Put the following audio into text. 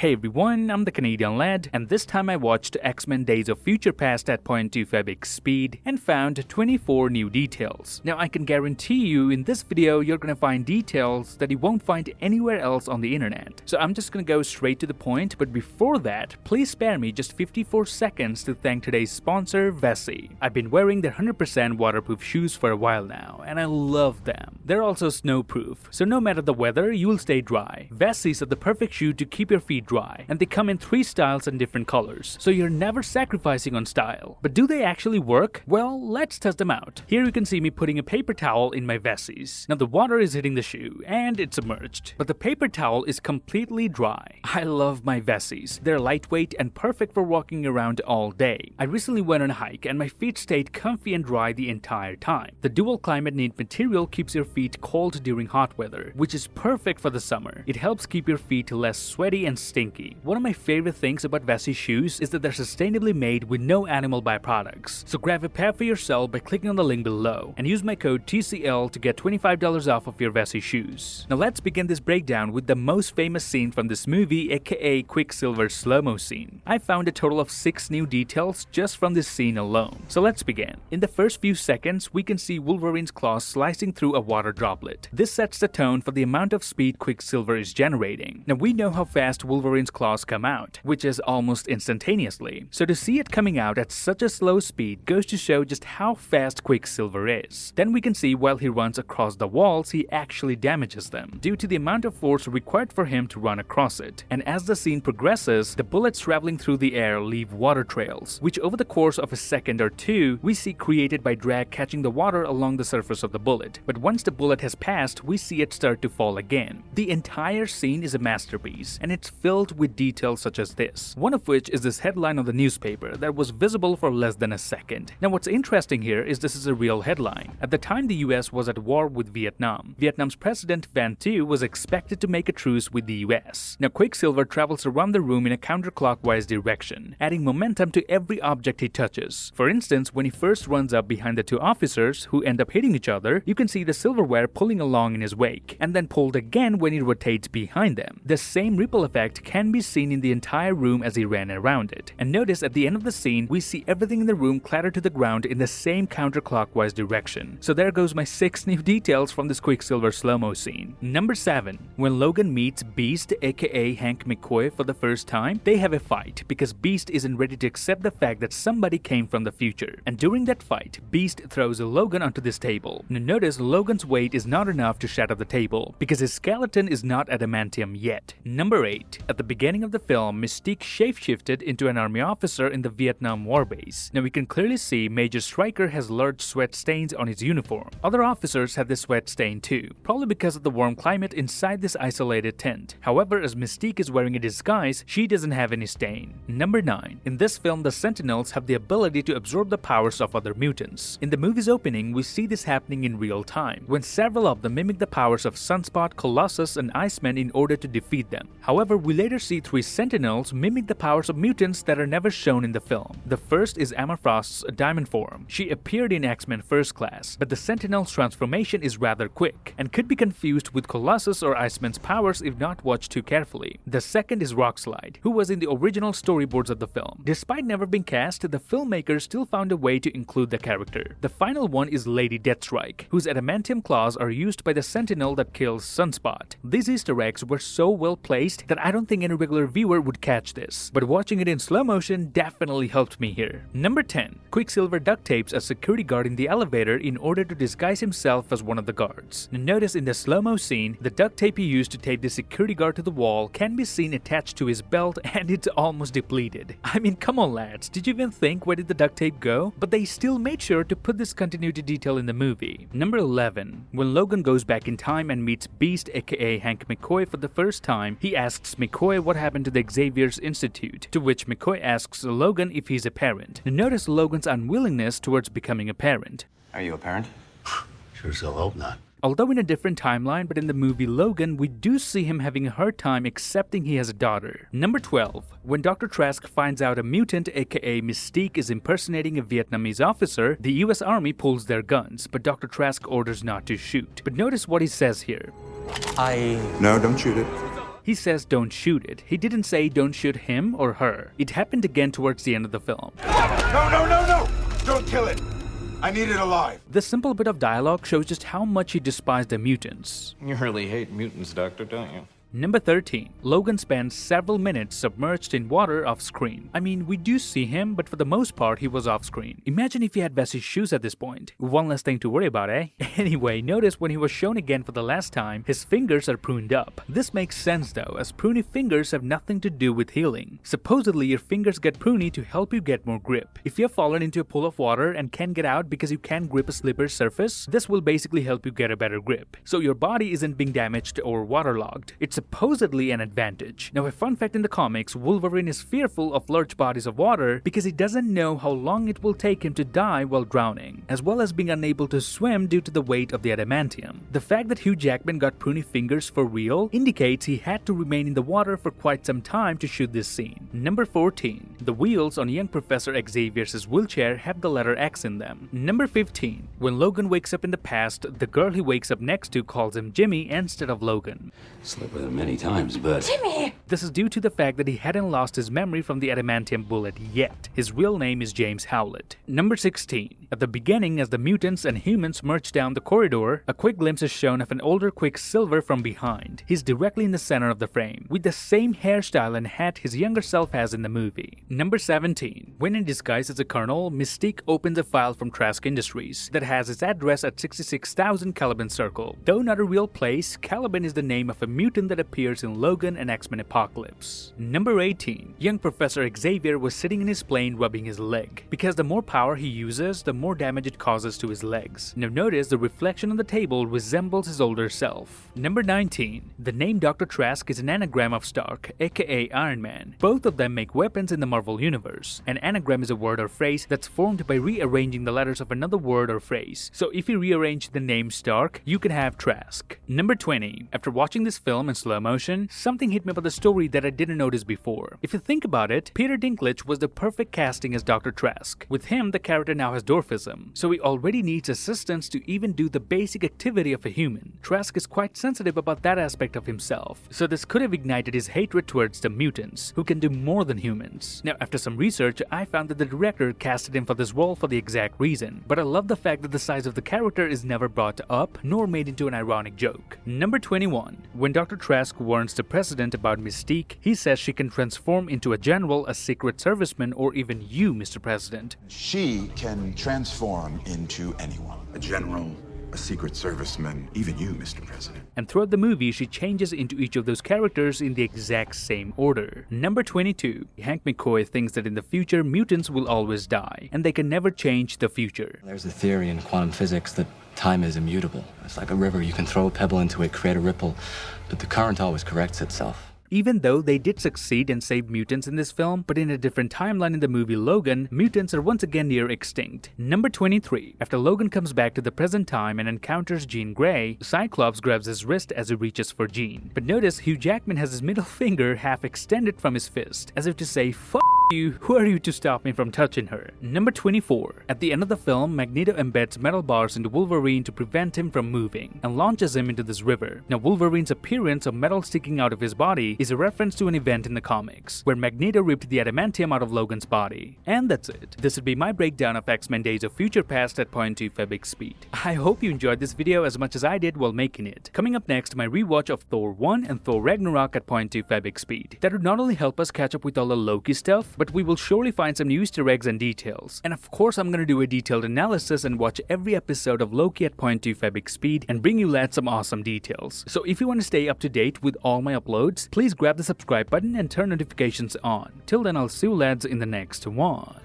Hey everyone, I'm the Canadian Lad, and this time I watched X-Men Days of Future Past at 0.25x speed and found 24 new details. Now I can guarantee you in this video you're gonna find details that you won't find anywhere else on the internet. So I'm just gonna go straight to the point, but before that, please spare me just 54 seconds to thank today's sponsor, Vessi. I've been wearing their 100% waterproof shoes for a while now, and I love them. They're also snowproof, so no matter the weather, you'll stay dry. Vessis are the perfect shoe to keep your feet dry, and they come in 3 styles and different colors, so you're never sacrificing on style. But do they actually work? Well, let's test them out. Here you can see me putting a paper towel in my Vessis. Now the water is hitting the shoe, and it's submerged, but the paper towel is completely dry. I love my Vessis. They're lightweight and perfect for walking around all day. I recently went on a hike, and my feet stayed comfy and dry the entire time. The dual climate knit material keeps your feet cold during hot weather, which is perfect for the summer. It helps keep your feet less sweaty and stinky. One of my favorite things about Vessi shoes is that they're sustainably made with no animal byproducts. So grab a pair for yourself by clicking on the link below and use my code TCL to get $25 off of your Vessi shoes. Now let's begin this breakdown with the most famous scene from this movie, aka Quicksilver's slow-mo scene. I found a total of 6 new details just from this scene alone. So let's begin. In the first few seconds, we can see Wolverine's claws slicing through a water droplet. This sets the tone for the amount of speed Quicksilver is generating. Now we know how fast Wolverine's claws come out, which is almost instantaneously. So to see it coming out at such a slow speed goes to show just how fast Quicksilver is. Then we can see while he runs across the walls, he actually damages them, due to the amount of force required for him to run across it. And as the scene progresses, the bullets traveling through the air leave water trails, which over the course of a second or two, we see created by drag catching the water along the surface of the bullet. But once the bullet has passed, we see it start to fall again. The entire scene is a masterpiece, and it's filled with details such as this, one of which is this headline on the newspaper that was visible for less than a second. Now what's interesting here is this is a real headline. At the time the US was at war with Vietnam. Vietnam's President Van Thieu was expected to make a truce with the US. Now Quicksilver travels around the room in a counterclockwise direction, adding momentum to every object he touches. For instance, when he first runs up behind the 2 officers who end up hitting each other, you can see the silverware pulling along in his wake, and then pulled again when he rotates behind them. The same ripple effect can be seen in the entire room as he ran around it. And notice at the end of the scene, we see everything in the room clatter to the ground in the same counterclockwise direction. So there goes my 6 new details from this Quicksilver slow-mo scene. Number 7. When Logan meets Beast aka Hank McCoy for the first time, they have a fight because Beast isn't ready to accept the fact that somebody came from the future. And during that fight, Beast throws Logan onto this table. Now notice Logan's weight is not enough to shatter the table because his skeleton is not adamantium yet. Number 8. At the beginning of the film, Mystique shapeshifted into an army officer in the Vietnam War base. Now we can clearly see Major Stryker has large sweat stains on his uniform. Other officers have this sweat stain too, probably because of the warm climate inside this isolated tent. However, as Mystique is wearing a disguise, she doesn't have any stain. Number 9. In this film, the Sentinels have the ability to absorb the powers of other mutants. In the movie's opening, we see this happening in real time, when several of them mimic the powers of Sunspot, Colossus, and Iceman in order to defeat them. However, we later see 3 Sentinels mimic the powers of mutants that are never shown in the film. The first is Emma Frost's Diamond form. She appeared in X-Men First Class, but the Sentinel's transformation is rather quick, and could be confused with Colossus or Iceman's powers if not watched too carefully. The second is Rockslide, who was in the original storyboards of the film. Despite never being cast, the filmmakers still found a way to include the character. The final one is Lady Deathstrike, whose adamantium claws are used by the Sentinel that kills Sunspot. These Easter eggs were so well placed that I don't think any regular viewer would catch this, but watching it in slow motion definitely helped me here. Number 10. Quicksilver duct tapes a security guard in the elevator in order to disguise himself as one of the guards. Now notice in the slow-mo scene, the duct tape he used to tape the security guard to the wall can be seen attached to his belt, and it's almost depleted. I mean, come on lads, did you even think where did the duct tape go? But they still made sure to put this continuity detail in the movie. Number 11. When Logan goes back in time and meets Beast aka Hank McCoy for the first time, he asks McCoy what happened to the Xavier's Institute, to which McCoy asks Logan if he's a parent. Now notice Logan's unwillingness towards becoming a parent. Are you a parent? Sure as hell hope not. Although in a different timeline, but in the movie Logan, we do see him having a hard time accepting he has a daughter. Number 12. When Dr. Trask finds out a mutant aka Mystique is impersonating a Vietnamese officer, the US Army pulls their guns, but Dr. Trask orders not to shoot. But notice what he says here. No, don't shoot it. He says don't shoot it. He didn't say don't shoot him or her. It happened again towards the end of the film. No! Don't kill it! I need it alive! This simple bit of dialogue shows just how much he despised the mutants. You really hate mutants, Doctor, don't you? Number 13. Logan spends several minutes submerged in water off-screen. I mean, we do see him, but for the most part, he was off-screen. Imagine if he had Vessie's shoes at this point. One less thing to worry about, eh? Anyway, notice when he was shown again for the last time, his fingers are pruned up. This makes sense though, as pruny fingers have nothing to do with healing. Supposedly, your fingers get pruny to help you get more grip. If you have fallen into a pool of water and can't get out because you can't grip a slippery surface, this will basically help you get a better grip. So your body isn't being damaged or waterlogged. It's supposedly an advantage. Now, a fun fact in the comics, Wolverine is fearful of large bodies of water because he doesn't know how long it will take him to die while drowning, as well as being unable to swim due to the weight of the adamantium. The fact that Hugh Jackman got pruny fingers for real indicates he had to remain in the water for quite some time to shoot this scene. Number 14. The wheels on young Professor Xavier's wheelchair have the letter X in them. Number 15. When Logan wakes up in the past, the girl he wakes up next to calls him Jimmy instead of Logan. Slept with him many times, but... Jimmy! This is due to the fact that he hadn't lost his memory from the adamantium bullet yet. His real name is James Howlett. Number 16. At the beginning, as the mutants and humans march down the corridor, a quick glimpse is shown of an older Quicksilver from behind. He's directly in the center of the frame, with the same hairstyle and hat his younger self has in the movie. Number 17. When in disguise as a colonel, Mystique opens a file from Trask Industries that has its address at 66,000 Caliban Circle. Though not a real place, Caliban is the name of a mutant that appears in Logan and X-Men Apocalypse. Number 18. Young Professor Xavier was sitting in his plane rubbing his leg, because the more power he uses, the more damage it causes to his legs. Now notice the reflection on the table resembles his older self. Number 19. The name Dr. Trask is an anagram of Stark, aka Iron Man. Both of them make weapons in the Marvel Universe. An anagram is a word or phrase that's formed by rearranging the letters of another word or phrase. So if you rearrange the name Stark, you can have Trask. Number 20. After watching this film in slow motion, something hit me about the story that I didn't notice before. If you think about it, Peter Dinklage was the perfect casting as Dr. Trask. With him, the character now has dwarfism, so he already needs assistance to even do the basic activity of a human. Trask is quite sensitive about that aspect of himself, so this could have ignited his hatred towards the mutants, who can do more than humans. Now, after some research, I found that the director casted him for this role for the exact reason, but I love the fact that the size of the character is never brought up, nor made into an ironic joke. Number 21. When Dr. Trask warns the president about Mystique, he says she can transform into a general, a secret serviceman, or even you, Mr. President. She can transform into anyone. A general, a secret serviceman, even you, Mr. President. And throughout the movie, she changes into each of those characters in the exact same order. Number 22. Hank McCoy thinks that in the future, mutants will always die, and they can never change the future. There's a theory in quantum physics that time is immutable. It's like a river. You can throw a pebble into it, create a ripple, but the current always corrects itself. Even though they did succeed and save mutants in this film, but in a different timeline in the movie Logan, mutants are once again near extinct. Number 23. After Logan comes back to the present time and encounters Jean Grey, Cyclops grabs his wrist as he reaches for Jean. But notice Hugh Jackman has his middle finger half extended from his fist, as if to say, "F you, who are you to stop me from touching her?" Number 24. At the end of the film, Magneto embeds metal bars into Wolverine to prevent him from moving, and launches him into this river. Now, Wolverine's appearance of metal sticking out of his body is a reference to an event in the comics, where Magneto ripped the adamantium out of Logan's body. And that's it. This would be my breakdown of X-Men Days of Future Past at 0.2 Febix speed. I hope you enjoyed this video as much as I did while making it. Coming up next, my rewatch of Thor 1 and Thor Ragnarok at 0.2 Febix speed. That would not only help us catch up with all the Loki stuff, but we will surely find some new Easter eggs and details. And of course, I'm gonna do a detailed analysis and watch every episode of Loki at 0.2 Febix speed and bring you lads some awesome details. So if you want to stay up to date with all my uploads, please grab the subscribe button and turn notifications on. Till then, I'll see you lads in the next one.